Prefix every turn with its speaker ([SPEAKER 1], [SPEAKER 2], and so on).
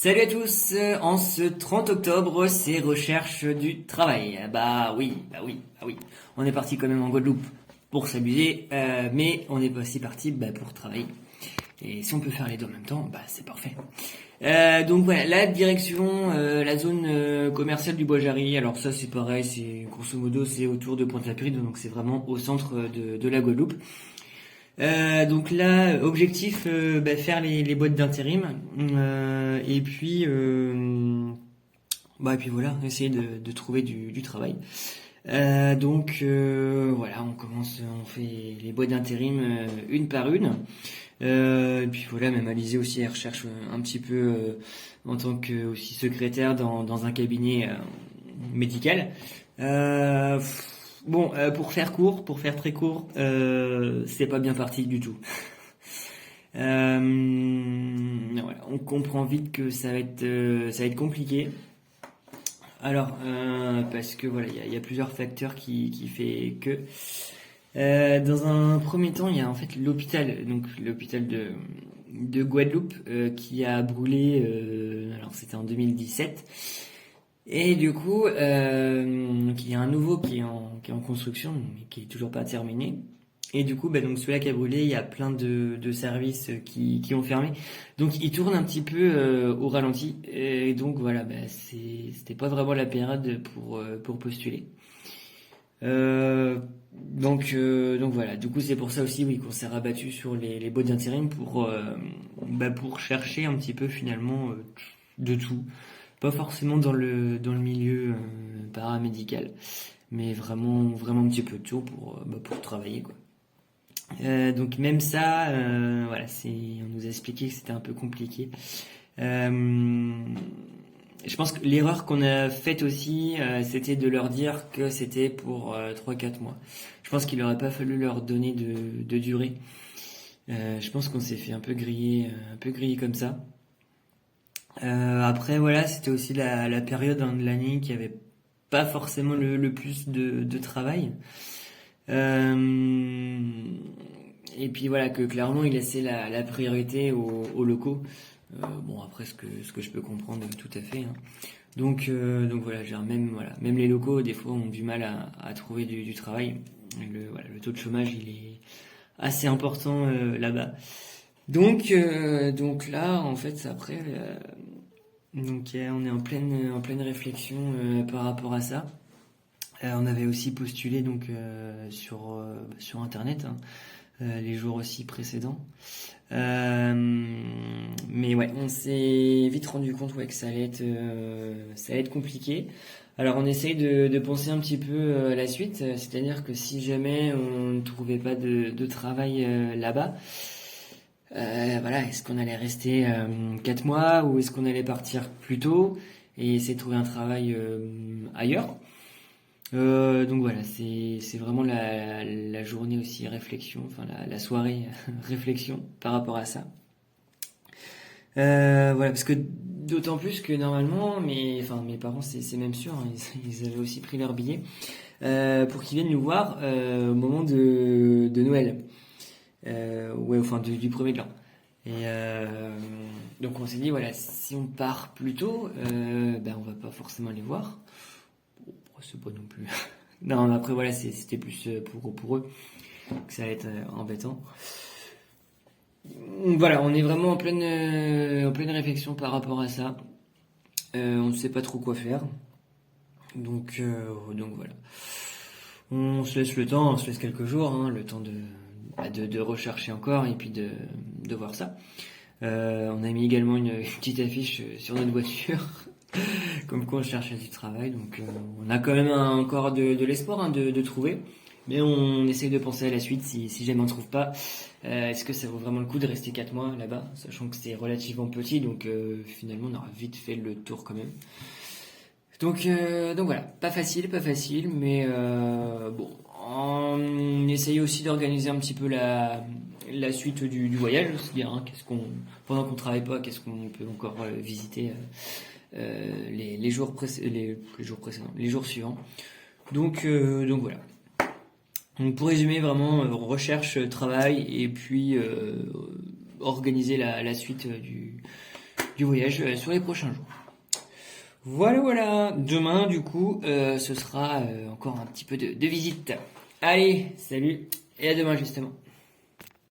[SPEAKER 1] Salut à tous, en ce 30 octobre, c'est recherche du travail. Bah oui. On est parti quand même en Guadeloupe pour s'amuser, mais on est aussi parti pour travailler. Et si on peut faire les deux en même temps, c'est parfait. Donc voilà, la direction, la zone commerciale du Bois-Jarry. Alors ça c'est pareil, c'est grosso modo c'est autour de Pointe-à-Pitre, donc c'est vraiment au centre de la Guadeloupe. Donc là, objectif, faire les boîtes d'intérim, et puis voilà, essayer de trouver du travail. Voilà, on fait les boîtes d'intérim une par une. Et puis voilà, même Alizé aussi, elle recherche un petit peu en tant que aussi secrétaire dans un cabinet médical. Pour faire très court, c'est pas bien parti du tout. Voilà, on comprend vite que ça va être compliqué. Alors, parce que voilà, il y a plusieurs facteurs qui fait que. Dans un premier temps, il y a en fait l'hôpital, donc l'hôpital de Guadeloupe, qui a brûlé. Alors c'était en 2017. Et du coup, donc il y a un nouveau qui est en construction, mais qui est toujours pas terminé. Et du coup, donc celui-là qui a brûlé, il y a plein de services qui ont fermé. Donc il tourne un petit peu au ralenti. Et donc voilà, c'était pas vraiment la période pour postuler. Donc voilà, du coup c'est pour ça aussi oui qu'on s'est rabattu sur les boîtes d'intérim pour chercher un petit peu finalement de tout. Pas forcément dans le milieu paramédical, mais vraiment un petit peu de tout pour travailler quoi. Donc même ça, voilà, on nous a expliqué que c'était un peu compliqué. Euh, je pense que l'erreur qu'on a faite aussi, c'était de leur dire que c'était pour 3-4 mois. Je pense qu'il n'aurait pas fallu leur donner de durée. Je pense qu'on s'est fait un peu griller comme ça. Après voilà, c'était aussi la période de l'année qui avait pas forcément le plus de travail. Euh, et puis voilà, que clairement il laissait la priorité aux locaux. Bon après ce que je peux comprendre tout à fait, hein. Donc voilà, même les locaux des fois ont du mal à trouver du travail. Le taux de chômage il est assez important là-bas. Donc là en fait après on est en pleine réflexion par rapport à ça. On avait aussi postulé donc sur internet, hein, les jours aussi précédents. Mais ouais, on s'est vite rendu compte ouais, que ça allait être compliqué. Alors on essaye de penser un petit peu à la suite, c'est-à-dire que si jamais on ne trouvait pas de travail là-bas, voilà, est-ce qu'on allait rester 4 mois ou est-ce qu'on allait partir plus tôt et essayer de trouver un travail ailleurs. Donc voilà, c'est vraiment la journée aussi réflexion, enfin la soirée réflexion par rapport à ça. Voilà, parce que d'autant plus que normalement, mes parents, c'est même sûr, hein, ils avaient aussi pris leur billet pour qu'ils viennent nous voir au moment de Noël, ouais, enfin du premier de l'an. Et donc on s'est dit voilà, si on part plus tôt, on va pas forcément les voir. Bon, c'est pas non plus. Non, mais après voilà, c'était plus pour eux que ça allait être embêtant. Voilà, on est vraiment en pleine réflexion par rapport à ça. On ne sait pas trop quoi faire. Donc voilà. On se laisse le temps, on se laisse quelques jours, hein, le temps de rechercher encore et puis de voir ça. On a mis également une petite affiche sur notre voiture, comme quoi on cherchait du travail. Donc on a quand même encore de l'espoir hein, de trouver. Mais on essaye de penser à la suite si jamais on ne trouve pas. Est-ce que ça vaut vraiment le coup de rester 4 mois là-bas, sachant que c'est relativement petit, donc finalement on aura vite fait le tour quand même. Donc voilà, pas facile, mais bon, on essaye aussi d'organiser un petit peu la suite du voyage, c'est-à-dire hein, pendant qu'on travaille pas, qu'est-ce qu'on peut encore visiter les jours précédents, les jours suivants. Donc voilà. Donc pour résumer vraiment, recherche, travail et puis organiser la suite du voyage sur les prochains jours. Voilà, voilà. Demain, du coup, ce sera encore un petit peu de visite. Allez, salut et à demain justement.